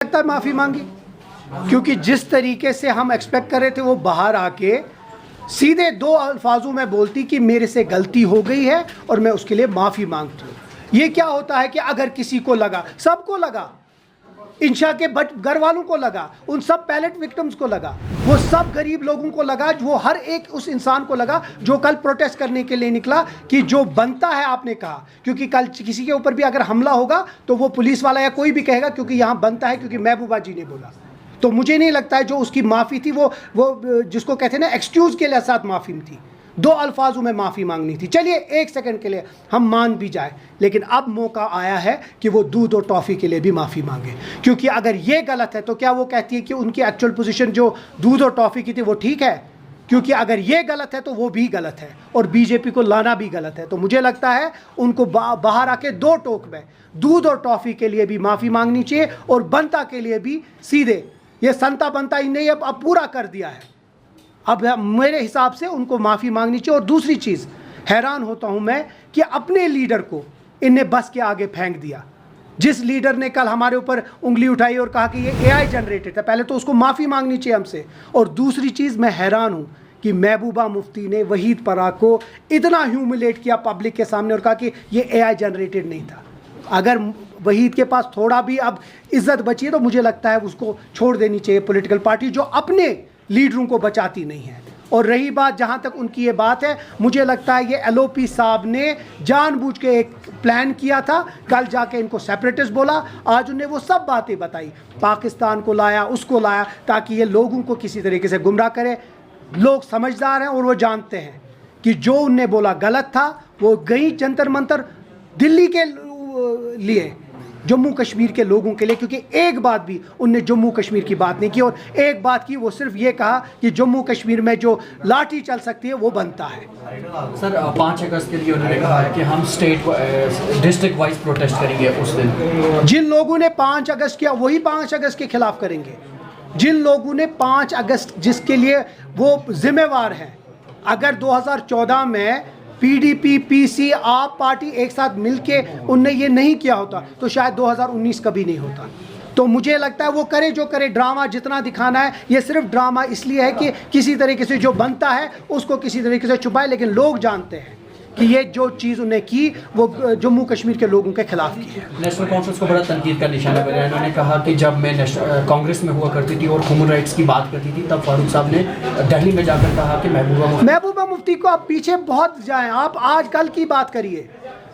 लगता है माफ़ी मांगी, क्योंकि जिस तरीके से हम एक्सपेक्ट कर रहे थे वो बाहर आके सीधे दो अल्फाजों में बोलती कि मेरे से गलती हो गई है और मैं उसके लिए माफ़ी मांगती हूँ। ये क्या होता है कि अगर किसी को लगा, सबको लगा, इंशा के घर वालों को लगा, उन सब पैलेट विक्टिम्स को लगा, वो सब गरीब लोगों को लगा, वो हर एक उस इंसान को लगा जो कल प्रोटेस्ट करने के लिए निकला कि जो बनता है आपने कहा, क्योंकि कल किसी के ऊपर भी अगर हमला होगा तो वो पुलिस वाला या कोई भी कहेगा क्योंकि यहाँ बनता है, क्योंकि महबूबा जी ने बोला। तो मुझे नहीं लगता है जो उसकी माफ़ी थी वो जिसको कहते हैं ना एक्सक्यूज़ के लिए साथ माफ़ी थी, दो अल्फाजों में माफ़ी मांगनी थी। चलिए एक सेकंड के लिए हम मान भी जाए, लेकिन अब मौका आया है कि वो दूध और टॉफ़ी के लिए भी माफ़ी मांगे, क्योंकि अगर ये गलत है तो क्या वो कहती है कि उनकी एक्चुअल पोजीशन जो दूध और टॉफ़ी की थी वो ठीक है? क्योंकि अगर ये गलत है तो वो भी गलत है और बीजेपी को लाना भी गलत है। तो मुझे लगता है उनको बाहर आके दो टोक में दूध और टॉफ़ी के लिए भी माफ़ी मांगनी चाहिए और बनता के लिए भी सीधे, ये संता बनता ही नहीं, अब पूरा कर दिया है। अब मेरे हिसाब से उनको माफ़ी मांगनी चाहिए। और दूसरी चीज़, हैरान होता हूँ मैं कि अपने लीडर को इनने बस के आगे फेंक दिया। जिस लीडर ने कल हमारे ऊपर उंगली उठाई और कहा कि ये एआई जनरेटेड है, पहले तो उसको माफ़ी मांगनी चाहिए हमसे। और दूसरी चीज़, मैं हैरान हूँ कि महबूबा मुफ्ती ने वहीद पराग को इतना ह्यूमिलेट किया पब्लिक के सामने और कहा कि ये एआई जनरेटेड नहीं था। अगर वहीद के पास थोड़ा भी अब इज्जत बची है तो मुझे लगता है उसको छोड़ देनी चाहिए पॉलिटिकल पार्टी जो अपने लीडरों को बचाती नहीं है। और रही बात, जहाँ तक उनकी ये बात है, मुझे लगता है ये एलओपी साहब ने जानबूझ के एक प्लान किया था। कल जाके इनको सेपरेटिस्ट बोला, आज उन्हें वो सब बातें बताई, पाकिस्तान को लाया, उसको लाया, ताकि ये लोगों को किसी तरीके से गुमराह करे। लोग समझदार हैं और वो जानते हैं कि जो उनने बोला गलत था। वो गई जंतर मंतर दिल्ली के लिए, जम्मू कश्मीर के लोगों के लिए, क्योंकि एक बात भी उनने जम्मू कश्मीर की बात नहीं की। और एक बात की, वो सिर्फ ये कहा कि जम्मू कश्मीर में जो लाठी चल सकती है वो बनता है। सर 5 अगस्त के लिए उन्होंने कहा है कि हम डिस्ट्रिक्ट वाइज प्रोटेस्ट करेंगे उस दिन। जिन लोगों ने 5 अगस्त किया वही 5 अगस्त के खिलाफ करेंगे। जिन लोगों ने 5 अगस्त जिसके लिए वो जिम्मेवार हैं, अगर 2014 में पीडीपी, पीसी, आप पार्टी एक साथ मिलके उनने ये नहीं किया होता तो शायद 2019 कभी नहीं होता। तो मुझे लगता है वो करे जो करे, ड्रामा जितना दिखाना है, ये सिर्फ ड्रामा इसलिए है कि किसी तरीके से जो बनता है उसको किसी तरीके से छुपाए। लेकिन लोग जानते हैं कि ये जो चीज़ उन्हें की वो जम्मू कश्मीर के लोगों के खिलाफ की है। नेशनल कॉन्फ्रेंस को बड़ा तनकीद का निशाना बनाया। उन्होंने कहा कि जब मैं कांग्रेस में हुआ करती थी और ह्यूमन राइट्स की बात करती थी, तब फारूक साहब ने दिल्ली में जाकर कहा कि महबूबा मुफ्ती को आप पीछे बहुत जाएं, आप आज कल की बात करिए।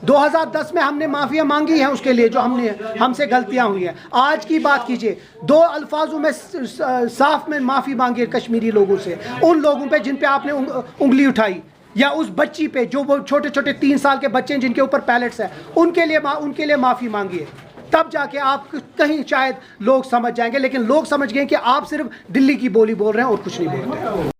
2010 में हमने माफिया मांगी है उसके लिए जो हमसे गलतियां हुई हैं। आज की बात कीजिए, दो अल्फाजों में साफ में माफ़ी मांगी है कश्मीरी लोगों से, उन लोगों पे जिन पे आपने उंगली उठाई, या उस बच्ची पे जो वो छोटे छोटे 3 साल के बच्चे हैं जिनके ऊपर पैलेट्स हैं, उनके लिए माफ़ी मांगी है। तब जाके आप कहीं शायद लोग समझ जाएंगे। लेकिन लोग समझ गए कि आप सिर्फ दिल्ली की बोली बोल रहे हैं और कुछ नहीं बोलते हैं।